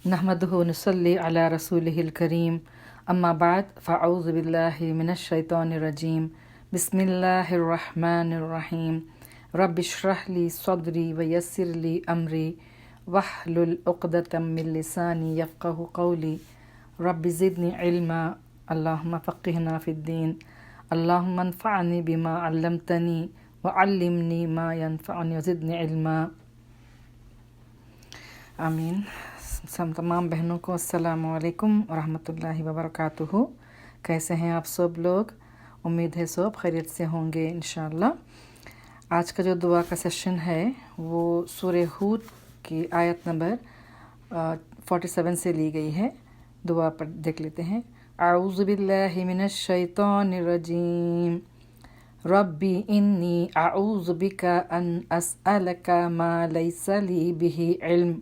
नहमदुहु व नुसल्ली अला रसूलिहिल करीम अम्मा बाद फ़अऊज़ु बिल्लाहि मिनश शैतानिर रजीम बिस्मिल्लाहिर रहमानिर रहीम रब्बिश्रह ली सदरी व यस्सिर ली अमरी वहलुल उक़दतम मिन लिसानी यफ़क़हु क़ौली रब्बि ज़िदनी इल्मा अल्लाहुम्मा फ़क़्क़िहना फ़िद्दीन अल्लाहुम्मा अन्फ़अनी बिमा अल्लमतनी व अल्लिमनी मा यनफ़अनी व ज़िदनी इल्मा। आमीन। तमाम बहनों को अस्सलामु अलैकुम रहमतुल्लाहि व बरकातुहू। कैसे हैं आप सब लोग? उम्मीद है सब खैरियत से होंगे इंशाअल्लाह। आज का जो दुआ का सेशन है वो सूरह हूद की आयत नंबर 47 से ली गई है। दुआ पर देख लेते हैं। अऊज़ु बिल्लाहि मिनश शैतानिर रजीम रब्बी इन्नी अऊज़ु बिका अन अस्अलका मा लैसा ली बिही इल्म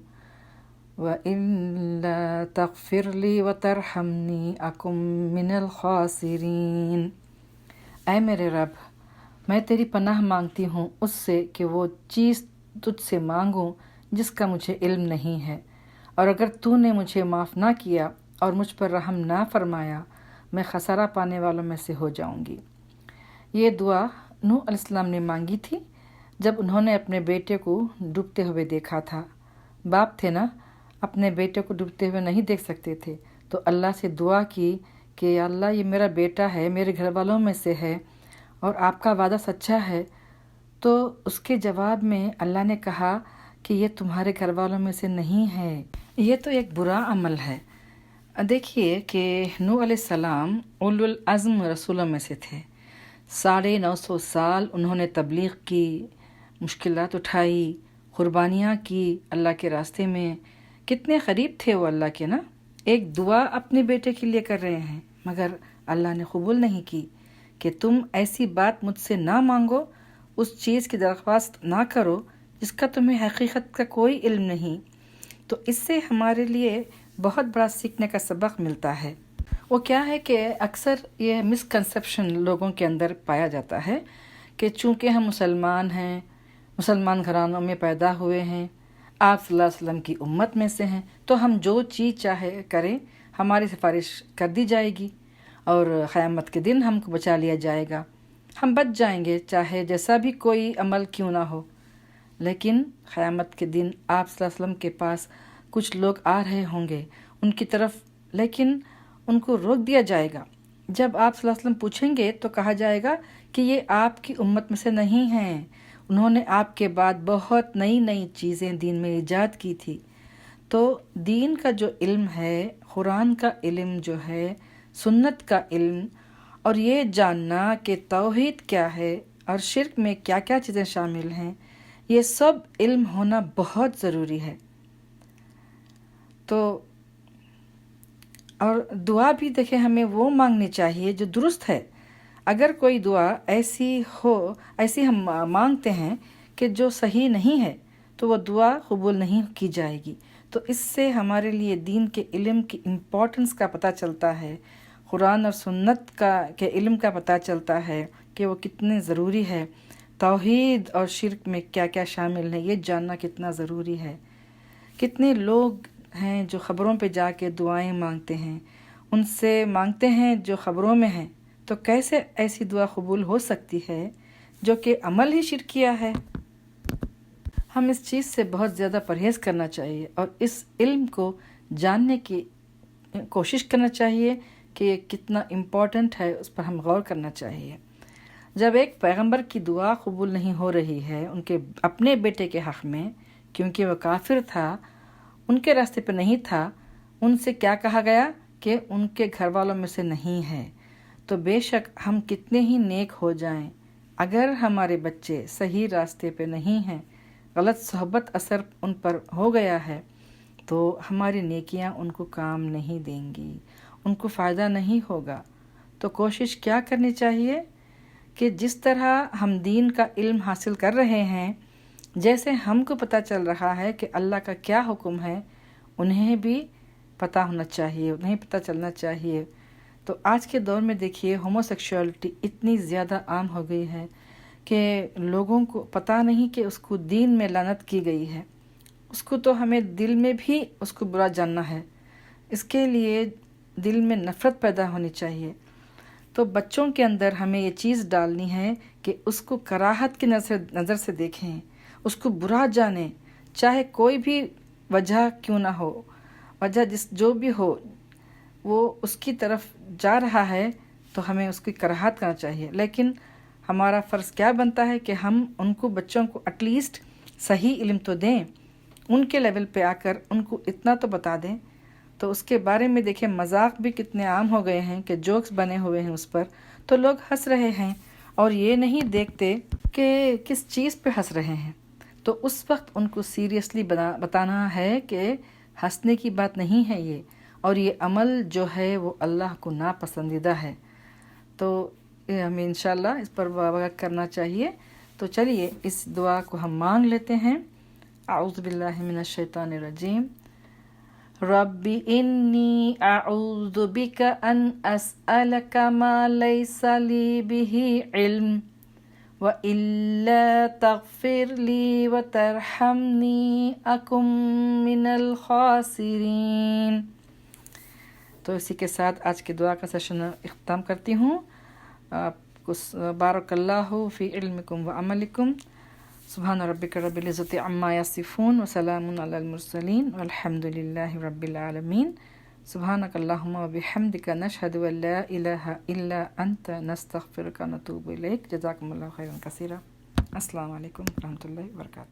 व इल्ला तग़फ़िरली व तरहमनी अकुम मिनल ख़ासिरीन। ऐ मेरे रब, मैं तेरी पनाह मांगती हूँ उससे कि वो चीज़ तुझसे मांगूँ जिसका मुझे इल्म नहीं है, और अगर तूने मुझे माफ़ ना किया और मुझ पर रहम ना फरमाया, मैं खसारा पाने वालों में से हो जाऊँगी। ये दुआ नूह अलैहिस्सलाम ने मांगी थी जब उन्होंने अपने बेटे को डूबते हुए देखा था। बाप थे ना, अपने बेटे को डूबते हुए नहीं देख सकते थे, तो अल्लाह से दुआ की कि अल्लाह ये मेरा बेटा है, मेरे घर वालों में से है और आपका वादा सच्चा है। तो उसके जवाब में अल्लाह ने कहा कि ये तुम्हारे घर वालों में से नहीं है, ये तो एक बुरा अमल है। देखिए कि नूह अलैहिस्सलाम उलुल अज़्म रसूलों में से थे। 950 साल उन्होंने तबलीग की, मुश्किलात उठाई, कुर्बानियाँ की अल्लाह के रास्ते में। कितने करीब थे वो अल्लाह के ना। एक दुआ अपने बेटे के लिए कर रहे हैं, मगर अल्लाह ने कबूल नहीं की कि तुम ऐसी बात मुझसे ना मांगो, उस चीज़ की दरख्वास्त ना करो जिसका तुम्हें हकीकत का कोई इल्म नहीं। तो इससे हमारे लिए बहुत बड़ा सीखने का सबक मिलता है। वो क्या है कि अक्सर ये मिसकंसेप्शन लोगों के अंदर पाया जाता है कि चूँकि हम मुसलमान हैं, मुसलमान घरानों में पैदा हुए हैं, आप सल्लल्लाहु अलैहि वसल्लम की उम्मत में से हैं, तो हम जो चीज़ चाहे करें हमारी सिफारिश कर दी जाएगी और क़यामत के दिन हमको बचा लिया जाएगा, हम बच जाएंगे चाहे जैसा भी कोई अमल क्यों ना हो। लेकिन क़यामत के दिन आप सल्लल्लाहु अलैहि वसल्लम के पास कुछ लोग आ रहे होंगे उनकी तरफ, लेकिन उनको रोक दिया जाएगा। जब आप सल्लल्लाहु अलैहि वसल्लम पूछेंगे तो कहा जाएगा कि ये आपकी उम्मत में से नहीं हैं, उन्होंने आपके बाद बहुत नई नई चीज़ें दीन में ईजाद की थी। तो दीन का जो इल्म है, कुरान का इल्म जो है, सुन्नत का इल्म, और ये जानना कि तौहीद क्या है और शिर्क में क्या क्या चीज़ें शामिल हैं, ये सब इल्म होना बहुत ज़रूरी है। तो और दुआ भी देखें हमें वो मांगनी चाहिए जो दुरुस्त है। अगर कोई दुआ ऐसी हम मांगते हैं कि जो सही नहीं है, तो वो दुआ कबूल नहीं की जाएगी। तो इससे हमारे लिए दीन के इल्म की इम्पोर्टेंस का पता चलता है, कुरान और सुन्नत के इल्म का पता चलता है कि वो कितने ज़रूरी है। तौहीद और शिर्क में क्या क्या शामिल है ये जानना कितना ज़रूरी है। कितने लोग हैं जो ख़बरों पे जाके दुआएं मांगते हैं, उनसे मांगते हैं जो ख़बरों में हैं, तो कैसे ऐसी दुआ कबूल हो सकती है जो कि अमल ही शिरकिया है। हम इस चीज़ से बहुत ज़्यादा परहेज़ करना चाहिए और इस इल्म को जानने की कोशिश करना चाहिए कि ये कितना इम्पोर्टेंट है, उस पर हम गौर करना चाहिए। जब एक पैगंबर की दुआ कबूल नहीं हो रही है उनके अपने बेटे के हक़ में, क्योंकि वह काफिर था, उनके रास्ते पर नहीं था, उनसे क्या कहा गया कि उनके घर वालों में से नहीं है। तो बेशक हम कितने ही नेक हो जाएं, अगर हमारे बच्चे सही रास्ते पे नहीं हैं, गलत सोहबत असर उन पर हो गया है, तो हमारी नेकियां उनको काम नहीं देंगी, उनको फ़ायदा नहीं होगा। तो कोशिश क्या करनी चाहिए कि जिस तरह हम दीन का इल्म हासिल कर रहे हैं, जैसे हमको पता चल रहा है कि अल्लाह का क्या हुक्म है, उन्हें भी पता होना चाहिए, उन्हें पता चलना चाहिए। तो आज के दौर में देखिए होमोसेक्सुअलिटी इतनी ज़्यादा आम हो गई है कि लोगों को पता नहीं कि उसको दीन में लानत की गई है। اس کو تو ہمیں دل میں بھی اس کو برا جاننا ہے، اس کے لیے دل میں نفرت پیدا ہونی چاہیے۔ تو بچوں کے اندر ہمیں یہ چیز ڈالنی ہے کہ اس کو کراہت کی نظر سے دیکھیں، اس کو برا جانیں، چاہے کوئی بھی وجہ کیوں نہ ہو، وجہ جو بھی ہو، وہ اس کی طرف جا رہا ہے تو ہمیں اس کی کراہت کرنا چاہیے۔ لیکن ہمارا فرض کیا بنتا ہے کہ ہم ان کو بچوں کو ایٹ لیسٹ صحیح علم تو دیں، ان کے لیول پہ آ کر ان کو اتنا تو بتا دیں۔ تو اس کے بارے میں دیکھیں مذاق بھی کتنے عام ہو گئے ہیں کہ جوکس بنے ہوئے ہیں اس پر، تو لوگ ہنس رہے ہیں اور یہ نہیں دیکھتے کہ کس چیز پہ ہنس رہے ہیں۔ تو اس وقت ان کو سیریسلی بتانا ہے کہ ہنسنے کی بات نہیں ہے یہ، اور یہ عمل جو ہے وہ اللہ کو ناپسندیدہ ہے۔ تو ہمیں انشاءاللہ اس پر وقت کرنا چاہیے۔ تو چلیے اس دعا کو ہم مانگ لیتے ہیں۔ اعوذ باللہ من الشیطان الرجیم، رب انی اعوذ بک ان اسألک ما لیس لی بہ علم وَإِلَّا تَغْفِرْ لِي وَتَرْحَمْنِي أَكُنْ مِنَ الْخَاسِرِينَ۔ تو اسی کے ساتھ آج کی دعا کا سیشن اختتام کرتی ہوں۔ آپ کو بارک اللہ فی علمکم وعملکم، سبحان ربک رب العزۃ عما یصفون وسلام علی المرسلین والحمد للہ رب العالمین۔ سبحانک اللہم وبحمدک نشہد ان لا الہ الا انت نستغفرک ونتوب الیک۔ جزاکم اللہ خیرا کثیرا۔ السلام علیکم ورحمۃ اللہ وبرکاتہ۔